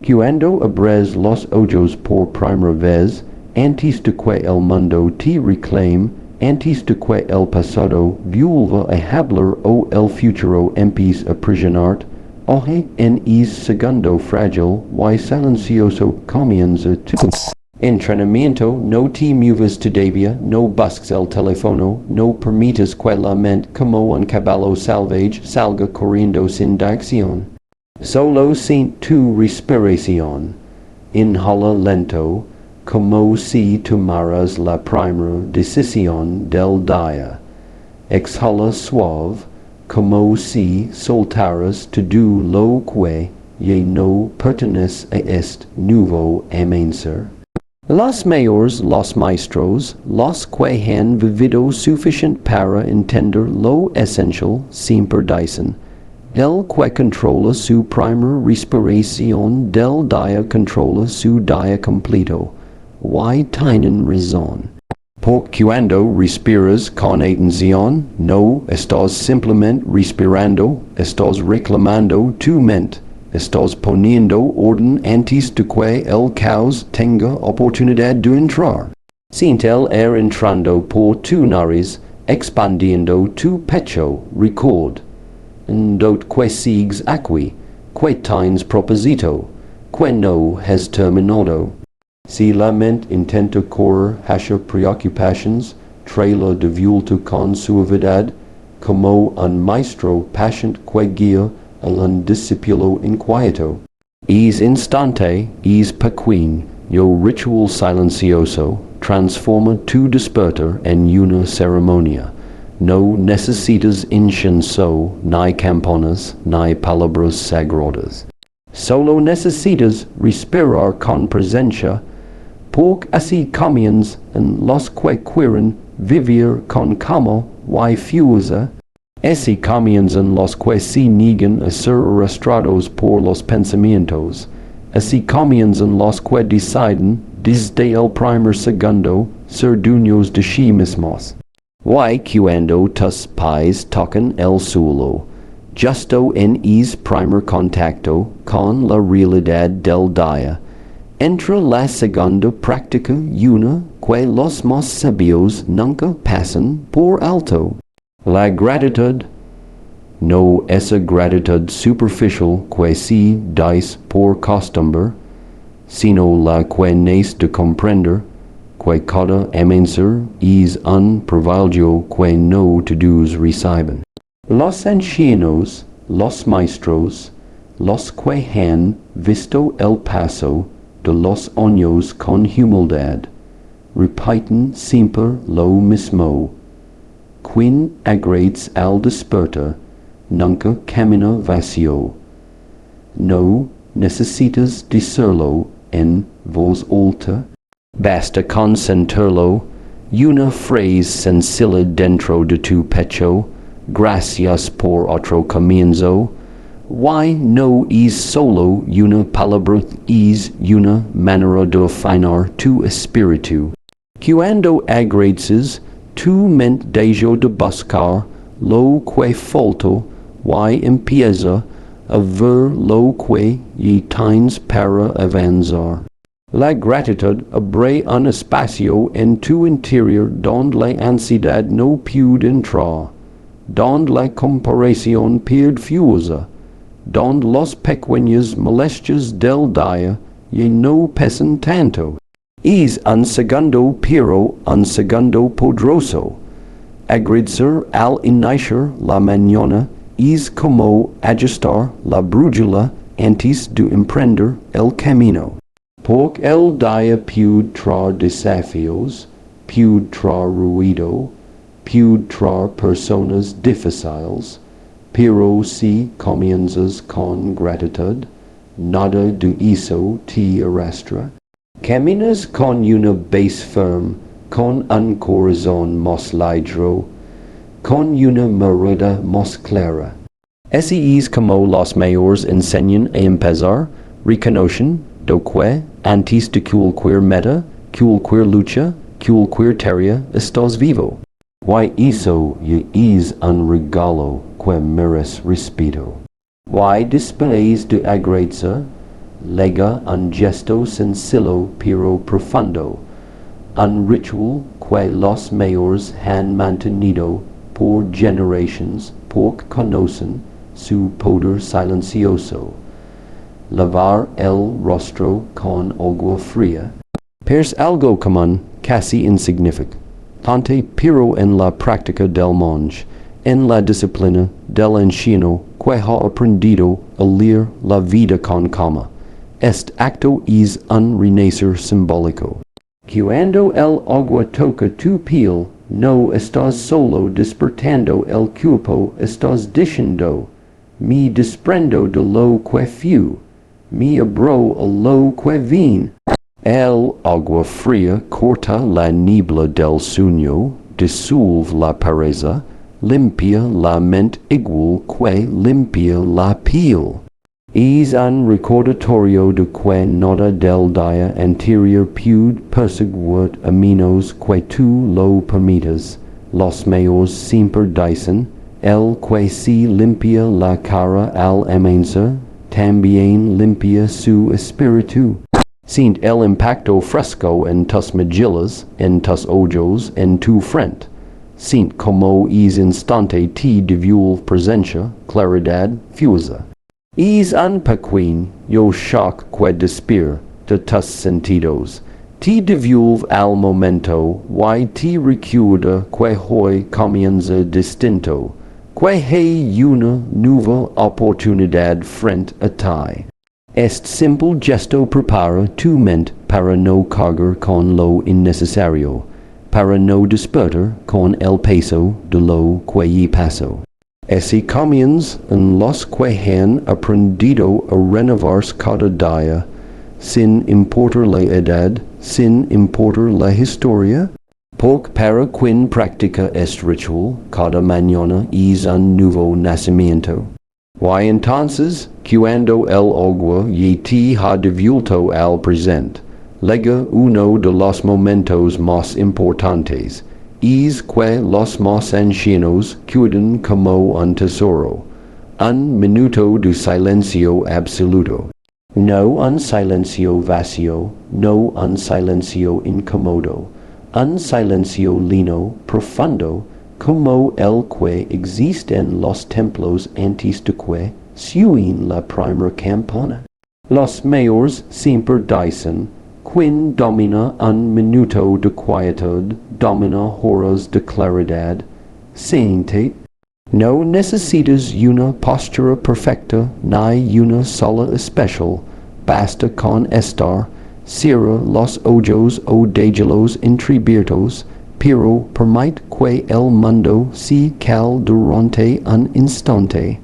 Cuando abres los ojos por primera vez, antes de que el mundo te reclame, antes de que el pasado vuelva a hablar o el futuro empiece a prisionarte, hoy en es segundo frágil y silencioso comienza tu entrenamiento. No te muevas todavía, no busques el teléfono, no permitas que la mente como un caballo salvaje salga corriendo sin dirección. Solo siente tu respiración. Inhala lento, como si tomaras la primera decisión del día. Exhala suave, como si soltaras todo lo que ya no pertenece a este nuevo amanecer. Los mayores, los maestros, los que han vivido suficiente para entender lo esencial, siempre dicen: el que controla su primera respiración del día controla su día completo. Y tienen razón. Porque cuando respiras con atención, no estás simplemente respirando, estás reclamando tu mente. Estás poniendo orden antes de que el caos tenga oportunidad de entrar. Siente el aire entrando por tu nariz, expandiendo tu pecho. Record. Dot que sigues aquí, que tienes propósito, que no has terminado. Si la mente intenta correr hacia preocupaciones, tráela de vuelta con suavidad, como un maestro paciente que guía a un discípulo inquieto. Es instante, es pequeño ritual silencioso, transforma tu despertar en una ceremonia. No necesitas incienso, ni campanas, ni palabras sagradas. Solo necesitas respirar con presencia, porque así comienzan los que quieren vivir con calma y fuerza. Así comienzan los que se niegan a ser arrastrados por los pensamientos. Así comienzan los que deciden, desde el primer segundo, ser dueños de sí mismos. Y cuando tus pies tocan el suelo, justo en es primer contacto con la realidad del día, entra la segunda práctica, una que los más sabios nunca pasan por alto. La gratitud. No esa gratitud superficial que se dice por costumbre, sino la que nace de comprender que cada amanecer es un privilegio que no todos reciben. Los ancianos, los maestros, los que han visto el paso de los años con humildad, repiten siempre lo mismo. Quien agrades al despertar, nunca camina vacío. No necesitas decirlo en voz alta. Basta con sentirlo, una frase sencilla dentro de tu pecho, gracias por otro comienzo. Y no es solo una palabra, es una manera de afinar tu espíritu. Cuando agradeces, tu mente deja de buscar lo que falta y empieza a ver lo que ya tienes para avanzar. La gratitud abre un espacio en tu interior donde la ansiedad no puede entrar, donde la comparación pierde fuerza, donde las pequeñas molestias del día ya no pesan tanto. Es un segundo, pero un segundo poderoso. Agradecer al iniciar la mañana es como ajustar la brújula antes de emprender el camino. Porque el día puede traer desafíos, puede traer ruido, puede traer personas difíciles, pero si comienzas con gratitud, nada de eso te arrastra. Caminas con una base firme, con un corazón más ligero, con una mirada más clara. Así es como los mayores enseñan a empezar, reconocen do que, antes de cualquier meta, cualquier lucha, cualquier tarea, estás vivo. Y eso ya es un regalo que merece respeto. Y después de agradecer, lega un gesto sencillo pero profundo, un ritual que los mayores han mantenido por generations porque conocen su poder silencioso. Lavar el rostro con agua fría. Es algo común, casi insignificante, pero en la práctica del monje, en la disciplina del anciano que ha aprendido a leer la vida con calma. Este acto es un renacer simbólico. Cuando el agua toca tu piel, no estás solo despertando el cuerpo, estás diciendo, me desprendo de lo que fui, me abro a lo que vine. El agua fría corta la niebla del sueño, disuelve la pereza, limpia la mente igual que limpia la piel. Es un recordatorio de que nada del día anterior puede perseguir a menos que tú lo permitas. Los mayores siempre dicen, el que se limpia la cara al amanecer, también limpia su espíritu. Siente el impacto fresco en tus mejillas, en tus ojos, en tu frente. Siente como es instante te devuelve presencia, claridad, fuerza. Es un pequeño shock que despierta tus sentidos. Te devuelve al momento y te recuerda que hoy comienza distinto, que hay una nueva oportunidad frente a ti. Este simple gesto prepara tu mente para no cargar con lo innecesario, para no despertar con el peso de lo que ya pasó. Así comienzan los que han aprendido a renovarse cada día, sin importar la edad, sin importar la historia, porque para quien practica este ritual, cada mañana es un nuevo nacimiento. Y entonces, cuando el agua ya te ha devuelto al presente, llega uno de los momentos más importantes, es que los más ancianos cuidan como un tesoro, un minuto de silencio absoluto. No un silencio vacío, no un silencio incómodo, un silencio lino, profundo, como el que existe en los templos antes de que suene la primera campana. Los mayores siempre dicen, quien domina un minuto de quietud, domina horas de claridad. Siente, no necesitas una postura perfecta, ni una sola especial, basta con estar, cierra los ojos o déjalos entreabiertos, pero permite que el mundo se calme durante un instante.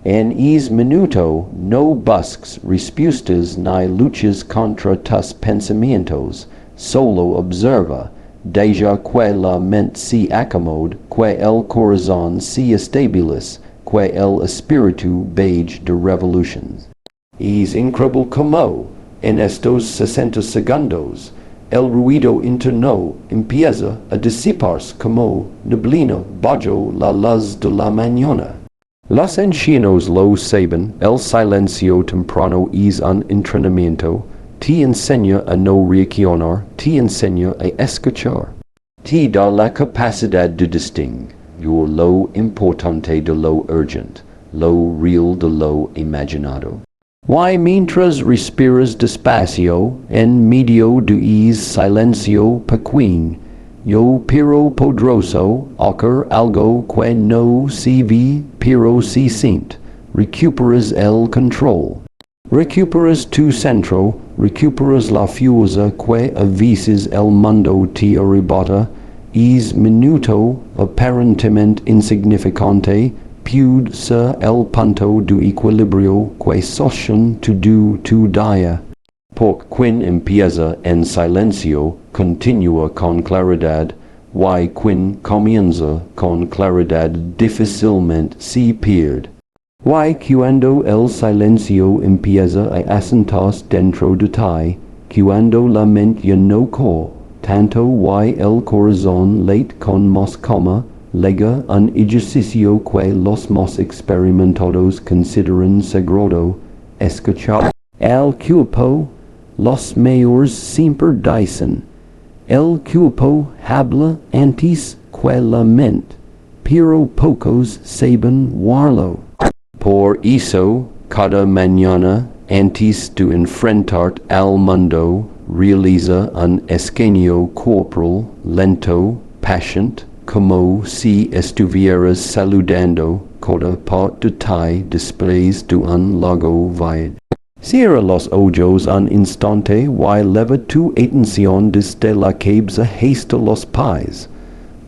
En ese minuto no busques respuestas ni luchas contra tus pensamientos, solo observa, deja que la mente se acomode, que el corazón se estabilice, que el espíritu beje de revoluciones. Es increíble como, en estos 60 segundos, el ruido interno empieza a disiparse como neblina bajo la luz de la mañana. Los ancianos lo saben, el silencio temprano es un entrenamiento, te enseña a no reaccionar, te enseña a escuchar. Te da la capacidad de distinguir lo importante de lo urgente, lo real de lo imaginado. Y mientras respiras despacio, en medio de ese silencio pequeño, yo pero poderoso, hacer algo que no se ve pero se siente, recuperas el control. Recuperas tu centro, recuperas la fuerza que a veces el mundo te arrebata, es minuto aparentemente insignificante, puede ser el punto de equilibrio que sostiene tu día. Porque quien empieza en silencio, continúa con claridad, y quien comienza con claridad difícilmente se pierde. Y cuando el silencio empieza a asentarse dentro de ti, cuando la mente ya no corre tanto y el corazón late con más calma, lega un ejercicio que los más experimentados consideran sagrado, escuchar. El cuerpo, los mayores siempre dicen, el cuerpo habla antes que la mente, pero pocos saben warlo. Por eso, cada mañana, antes de enfrentar al mundo, realiza un escaneo corporal lento, paciente, como si estuvieras saludando cada parte de ti después de un largo viaje. Cierra los ojos un instante y leva tu atención desde la cabeza hasta los pies.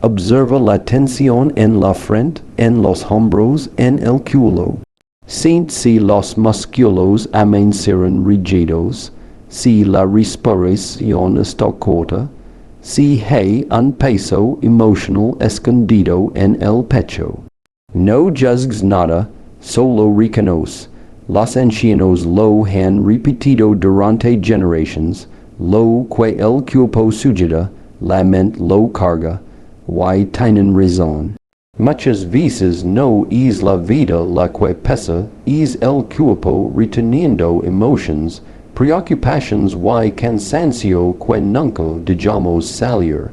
Observa la tensión en la frente, en los hombros, en el culo. Siente si los músculos amanecen rígidos, si la respiración está corta, si hay un peso emocional escondido en el pecho. No juzgues nada, solo reconoce. Los ancianos lo han repetido durante generaciones, lo que el cuerpo sujeta, la mente lo carga, y tienen razón. Muchas veces no es la vida la que pesa, es el cuerpo reteniendo emociones, preocupaciones y cansancio que nunca dejamos salir.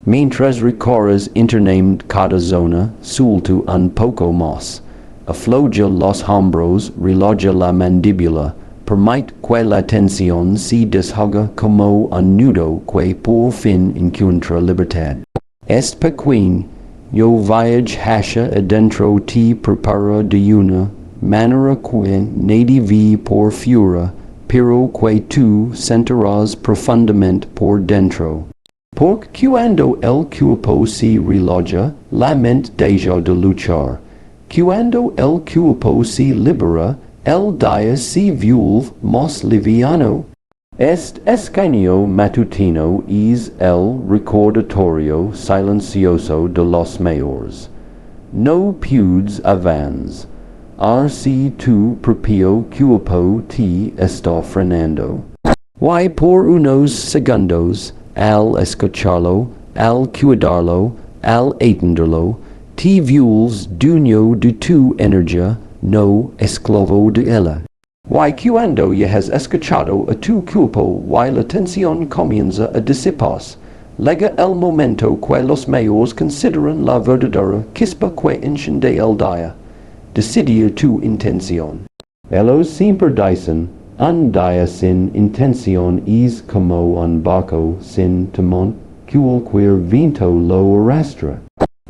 Mientras recorres internamente cada zona, suelta un poco más. Afloja los hombros, relaja la mandíbula, permite que la tensión se deshaga como un nudo que por fin encuentra libertad. Este pequeño viaje hacia adentro te prepara de una manera que nadie ve por fuera, pero que tú sentirás profundamente por dentro. Porque cuando el cuerpo se relaja, la mente deja de luchar. Cuando el cuerpo se libera, el día se vuelve más liviano. Este escaneo matutino es el recordatorio silencioso de los mayores. No puedes avanzar, si tu propio cuerpo te está frenando. Y por unos segundos, al escucharlo, al cuidarlo, al atenderlo, te vuelves dueño de tu energía, no esclavo de ella. Y cuando ya has escuchado a tu cuerpo y la tensión comienza a disiparse, llega el momento que los mayores consideran la verdadera chispa que enciende el día. Decidir tu intención. Ellos siempre dicen, un día sin intención es como un barco sin timón, cualquier viento lo arrastra.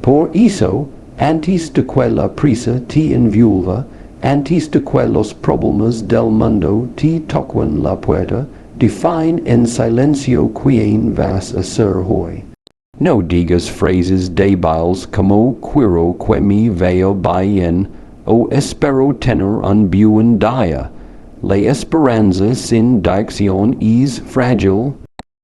Por eso, antes de que la prisa te envuelva, antes de que los problemas del mundo te toquen la puerta, define en silencio quién vas a ser hoy. No digas frases débiles como quiero que me vaya bien o espero tener un buen día. La esperanza sin dirección es frágil.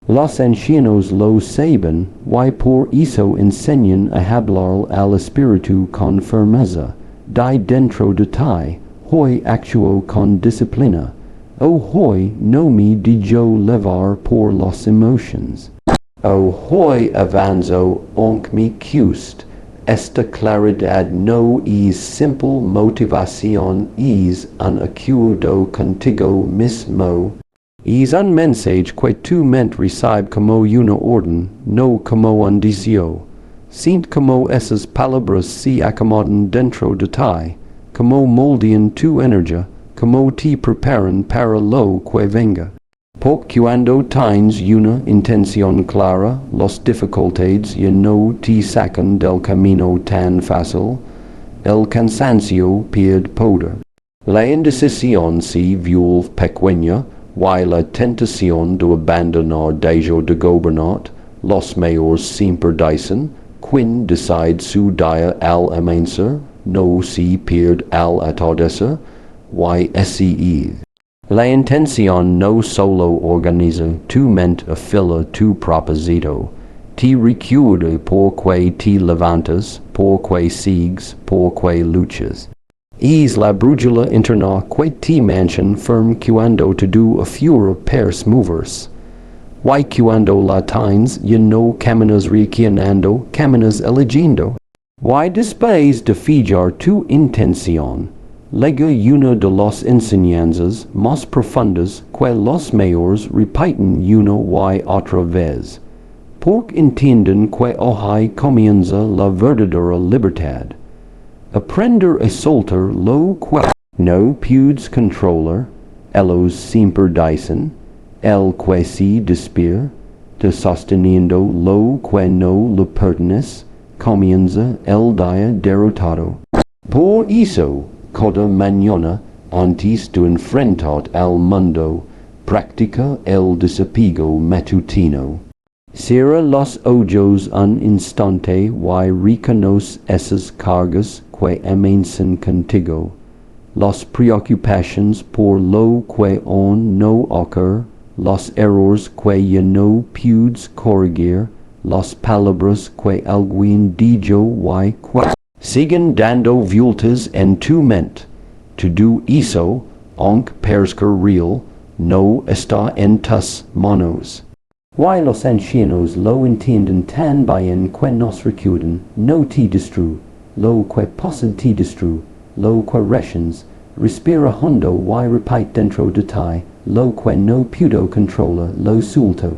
Los ancianos lo saben, y por eso enseñan a hablar al espíritu con firmeza. De dentro de ti, hoy actúo con disciplina. Hoy no me dejo levar por las emociones. Hoy avanzo aunque me cueste. Esta claridad no es simple motivación, es un acuerdo contigo mismo. Es un mensaje que tu mente recibe como una orden, no como un deseo. Siente como esas palabras se acomodan dentro de ti, como moldean tu energía, como te preparan para lo que venga. Porque cuando tienes una intención clara, las dificultades ya no te sacan del camino tan fácil. El cansancio pierde poder. La indecisión se vuelve pequeña, y la tentación de abandonar deja de gobernar. Los mayores siempre dicen, quien decide su día al amanecer, no se pierde al atardecer, y así es. La intención no solo organiza tu mente afila tu propósito, te recuerda por qué te levantas, por qué sigues, por qué luchas. Es la brújula interna que te mantiene firme cuando te do afuera per moverse. Y cuando la tienes, ya no caminas reaccionando, caminas eligiendo. Y después de fijar tu intención, Lega uno de los enseñanzas más profundas que los mayores repiten una y otra vez, porque entienden que hoy comienza la verdadera libertad. Aprender a soltar lo que no puedes controlar, ellos siempre dicen, el que se despierta, sosteniendo lo que no le pertenece, comienza el día derrotado. Por eso, cada mañana, antes de enfrentar al mundo, practica el desapego matutino. Cierra los ojos un instante y reconoce esas cargas que amenazan contigo. Las preocupaciones por lo que aún no ocurre, los errores que ya no puedes corregir, las palabras que alguien dijo y que siguen dando vueltas en tu mente. Todo eso, aunque parezca real, no está en tus manos. Y los ancianos lo entienden tan bien que nos recuerdan, no te destruye, lo que pasa te destruye, lo que rechazas, respira hondo y repite dentro de ti, lo que no puedo controlar, lo suelto.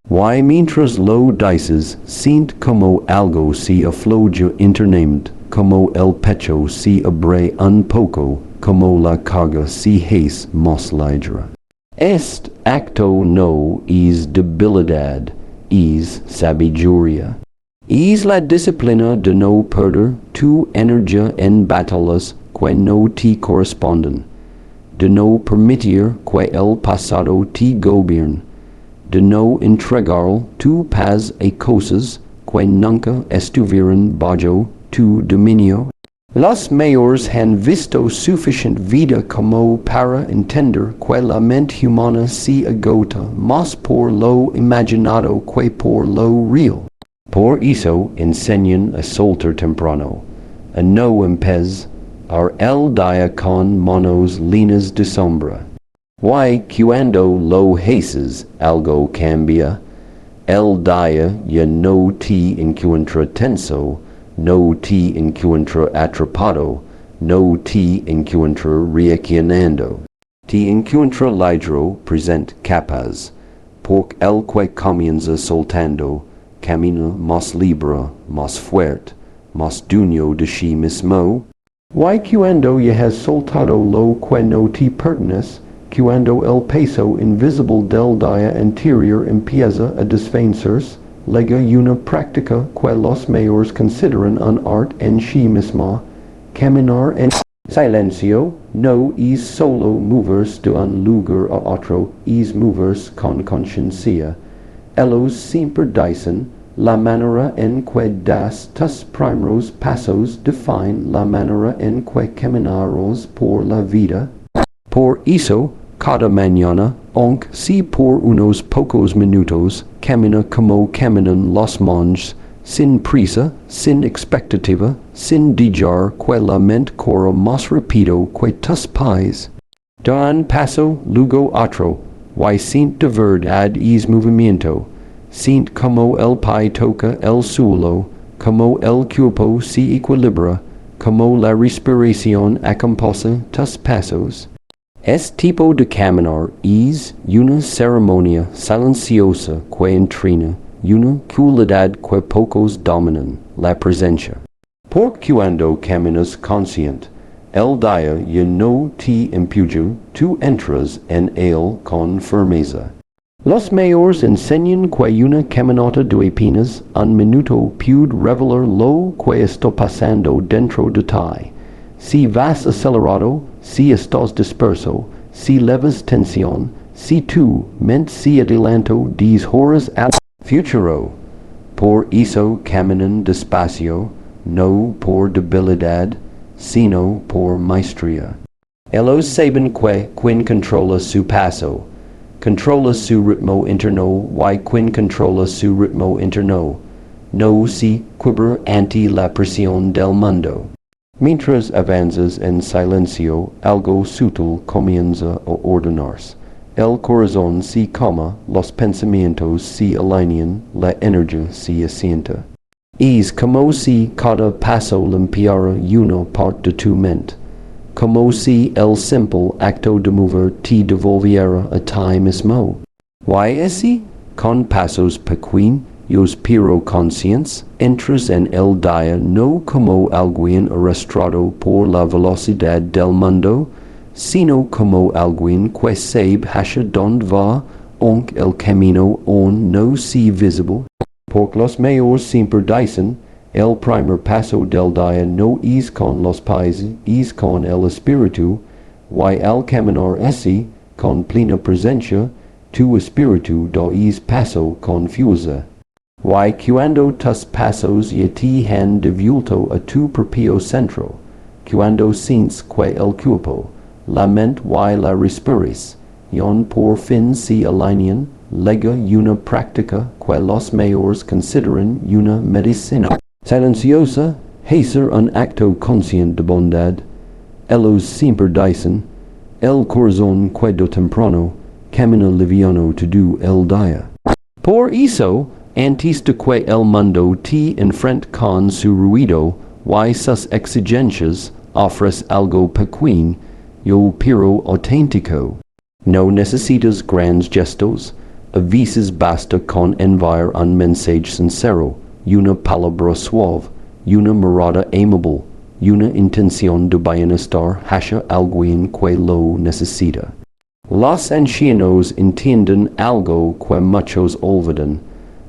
Y mientras lo dices, siente como algo se afloja internamente, como el pecho se abre un poco, como la carga se hace más ligera. Este acto no es debilidad, es sabiduría. Es la disciplina de no perder tu energía en batallas que no te corresponden, de no permitir que el pasado te gobierne, de no entregar tu paz a cosas que nunca estuvieron bajo tu dominio. Los mayores han visto suficiente vida como para entender que la mente humana se agota más por lo imaginado que por lo real. Por eso enseñan a soltar temprano, a no empezar el día con manos llenas de sombra. Y cuando lo haces, algo cambia. El día ya no te encuentra tenso, no te encuentra atrapado, no te encuentra reaccionando. Te encuentra ligero, presente, capaz, porque el que comienza soltando, camina más libre, más fuerte, más dueño de sí mismo. Y cuando ya has soltado lo que no te pertenece, cuando el peso invisible del día anterior empieza a desvanecerse, lega una práctica que los mayores consideran un arte en sí misma. Caminar en silencio no es solo moverse de un lugar a otro, es moverse con conciencia. Ellos siempre dicen, la manera en que das tus primeros pasos define la manera en que caminarás por la vida. Por eso, cada mañana, aunque sea por unos pocos minutos, camina como caminan los monjes, sin prisa, sin expectativa, sin dejar que la mente corra más rápido que tus pies. Da un paso, luego otro, y siente de verdad es movimiento. Siente como el pie toca el suelo, como el cuerpo se equilibra, como la respiración acompasa tus pasos. Este tipo de caminar es una ceremonia silenciosa que entrena, una cualidad que pocos dominan, la presencia. Porque cuando caminas consciente, el día ya no te empuja, tú entras en él con firmeza. Los mayores enseñan que una caminata de apenas un minuto puede revelar lo que está pasando dentro de ti. Si vas acelerado, si estás disperso, si levas tensión, si tu mente se adelantó 10 horas al futuro. Por eso caminan despacio, no por debilidad, sino por maestría. Ellos saben que quien controla su paso, controla su ritmo interno, y quien controla su ritmo interno, no se quiebra ante la presión del mundo. Mientras avanzas en silencio, algo sutil comienza a ordenarse. El corazón se calma, los pensamientos se alinean, la energía se asienta. Es como si cada paso limpiara una parte de tu mente. como si el simple acto de mover te devolviera a ti mismo. Y así, con pasos pequeños pero conscientes, entras en el día no como alguien arrastrado por la velocidad del mundo, sino como alguien que sabe hacia dónde va, aunque el camino aún no sea visible. Porque los mayores siempre dicen, el primer paso del día no es con los pies, es con el espíritu, y al caminar así, con plena presencia, tu espíritu do es paso con fuerza. Y cuando tus pasos ya te han devuelto a tu propio centro, cuando sientes que el cuerpo, la mente y la respiración por fin se alinean, llega una práctica que los mayores consideran una medicina silenciosa, hacer un acto consciente de bondad. Ellos siempre dicen, el corazón que do temprano camina liviano todo el día. Por eso, antes de que el mundo te enfrente con su ruido y sus exigencias, ofrece algo pequeño, pero auténtico. No necesitas grandes gestos, a veces basta con enviar un mensaje sincero, una palabra suave, una mirada amable, una intención de bienestar hacia alguien que lo necesita. Los ancianos entienden algo que muchos olvidan.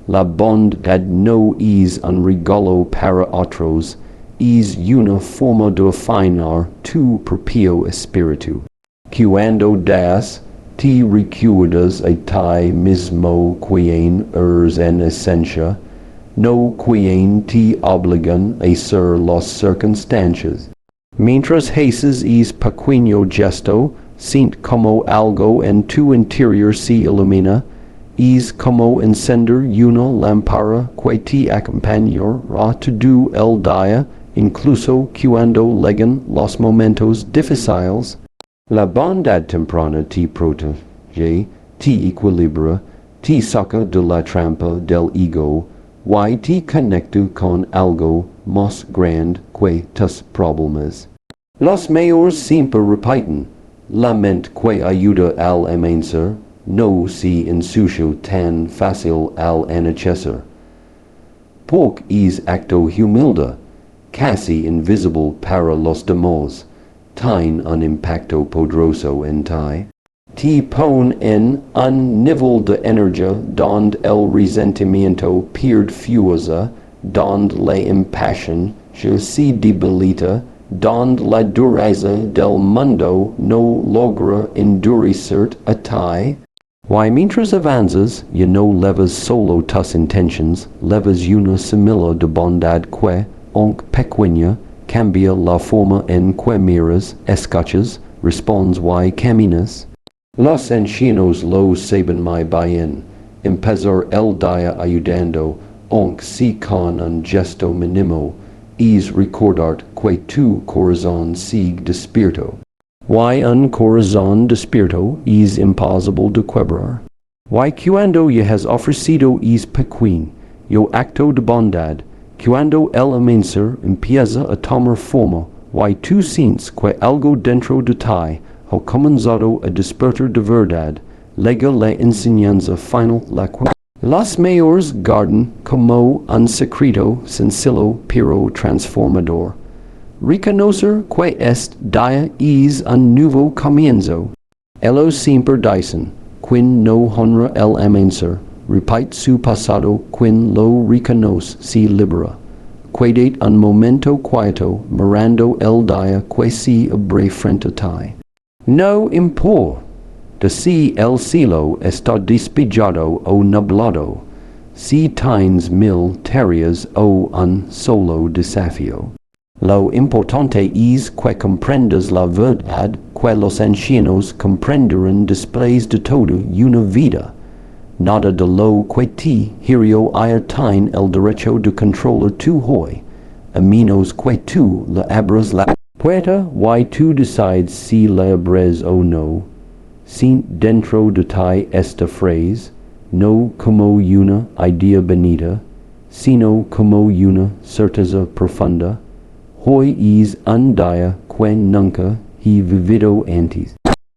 La bondad no es un regalo para otros, es una forma de afinar tu propio espíritu. Cuando das, te recuerdas a ti mismo quien eres en esencia, no quien te obligan a ser las circunstancias. Mientras haces es pequeño gesto, siente como algo en tu interior se ilumina, es como encender una lámpara que te acompañará todo el día, incluso cuando llegan los momentos difíciles. La bondad temprana te protege, te equilibra, te saca de la trampa del ego, y te conecta con algo más grande que tus problemas. Los mayores siempre repiten, la mente que ayuda al amanecer no se ensucia tan fácil al anochecer. Porque es acto humilde, casi invisible para los demás, tiene un impacto poderoso en ti. Te pone en un nivel de energía donde el resentimiento pierde fuerza, donde la impaciencia se debilita, donde la dureza del mundo no logra endurecer a ti. Y mientras avanzas, ya no levas solo tus intenciones, levas una semilla de bondad que, aunque pequeña, cambia la forma en que miras, escuchas, respondes y caminas. Los ancianos lo saben muy bien, empezar el día ayudando, aunque sea con un gesto mínimo, es recordar que tu corazón sigue despierto. Y un corazón despierto es imposible de quebrar. Y cuando ya has ofrecido es pequeño, yo acto de bondad, cuando el amanecer empieza a tomar forma, y tú sientes que algo dentro de ti ha comenzado a despertar de verdad, llega la enseñanza final la cual los mayores guardan como un secreto sencillo pero transformador. Reconocer que este día es un nuevo comienzo. Ellos siempre dicen, quien no honra el amanecer, repite su pasado, quien lo reconoce se libera. Quédate un momento quieto mirando el día que se abre frente a ti. No importa si el cielo está despejado o nublado, si tienes mil tareas o un solo desafío. Lo importante es que comprendas la verdad que los ancianos comprenderán después de toda una vida. Nada de lo que te hirió ayer tiene el derecho de controlar tu hoy, a menos que tú le abras la puerta y tú decides si la abres o no. Sin dentro de ti esta frase, no como una idea bonita, sino como una certeza profunda. Hoy es un día que nunca he vivido antes.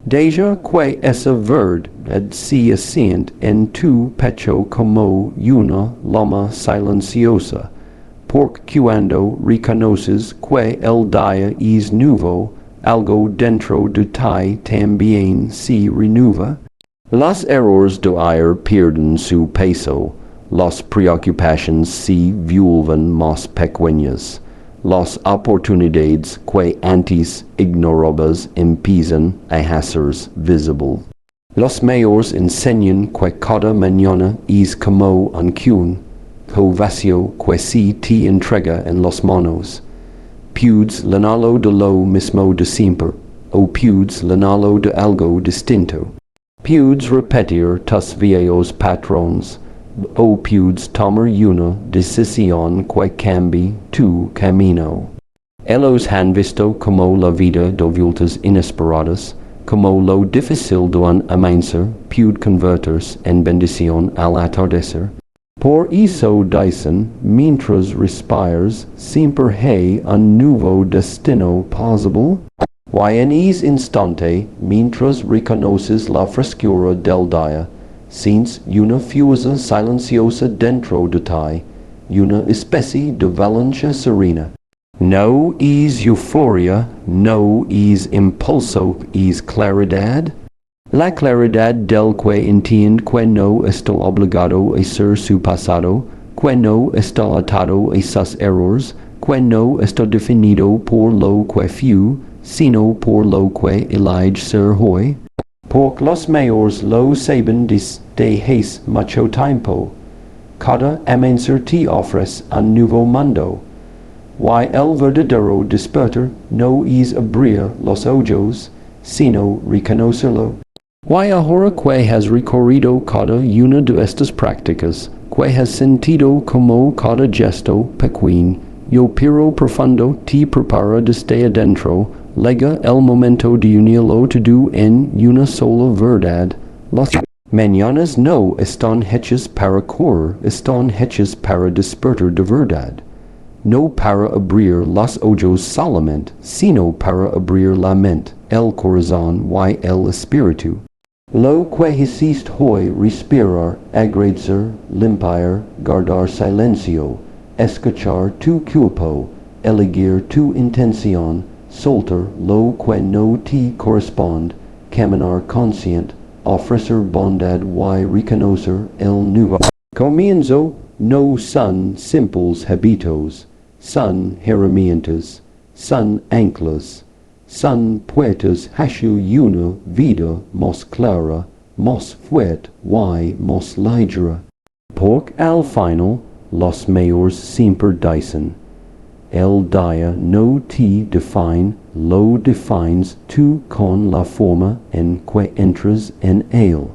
Deja que essa verd ad si ascient en tu pecho como una lama silenciosa, porque cuando reconoces que el día es nuevo, algo dentro de ti también se renueva. Los errores de ayer pierden su peso, las preocupaciones se vuelven más pequeñas. Las oportunidades que antes ignorabas empiezan a hacerse visible. Los mayores enseñan que cada mañana es como un vacío que se te entrega en las manos. Puedes llenarlo de lo mismo de siempre, o puedes llenarlo de algo distinto. Puedes repetir tus viejos patrones, o puedes tomar una decisión que cambie tu camino. Ellos han visto como la vida de vueltas inesperadas, como lo difícil de un amanecer puede convertirse en bendición al atardecer. Por eso dicen, mientras respiras, siempre hay un nuevo destino posible. Y en ese instante, mientras reconoces la frescura del día, sientes una fuerza silenciosa dentro de ti, una especie de valencia serena. No es euforia, no es impulso, es claridad. La claridad del que entiende que no está obligado a ser su pasado, que no está atado a sus errores, que no está definido por lo que fue, sino por lo que elige ser hoy. Porque los mayores lo saben desde hace mucho tiempo. Cada amanecer te ofrece un nuevo mundo. Y el verdadero despertar no es abrir los ojos, sino reconocerlo. Y ahora que has recorrido cada una de estas prácticas, que has sentido como cada gesto pequeño, pero profundo te prepara desde adentro, llega el momento de unirlo todo en una sola verdad. Las mañanas no están hechas para correr, están hechas para despertar de verdad. No para abrir los ojos solamente, sino para abrir la mente, el corazón y el espíritu. Lo que hiciste hoy, respirar, agradecer, limpiar, guardar silencio, escuchar tu cuerpo, elegir tu intención, soltar lo que no te corresponde, caminar consciente, ofrecer bondad y reconocer el nuevo comienzo. No son simples hábitos, son herramientas, son anclas, son puertas hacia una vida más clara, más fuerte y más ligera. Porque al final, los mayores siempre dicen, el día no te define, lo defines tú con la forma en que entras en él.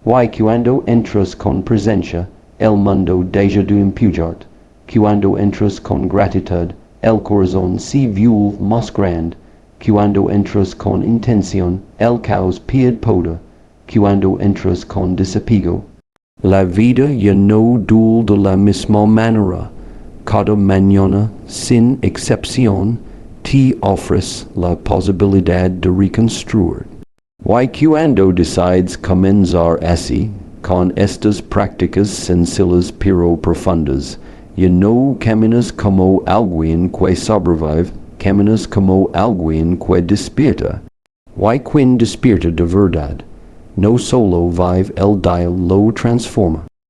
Y cuando entras con presencia, el mundo deja de empujarte. Cuando entras con gratitud, el corazón se vuelve más grande. Cuando entras con intención, el caos pierde poder. Cuando entras con desapego, la vida ya no dura de la misma manera. Cada mañana, sin excepción, te ofrece la posibilidad de reconstruir. Y cuando decides comenzar así, con estas prácticas sencillas pero profundas, ya no caminas como alguien que sobrevive, caminas como alguien que despierta. Y quien despierta de verdad, no solo vive el día, lo transforma.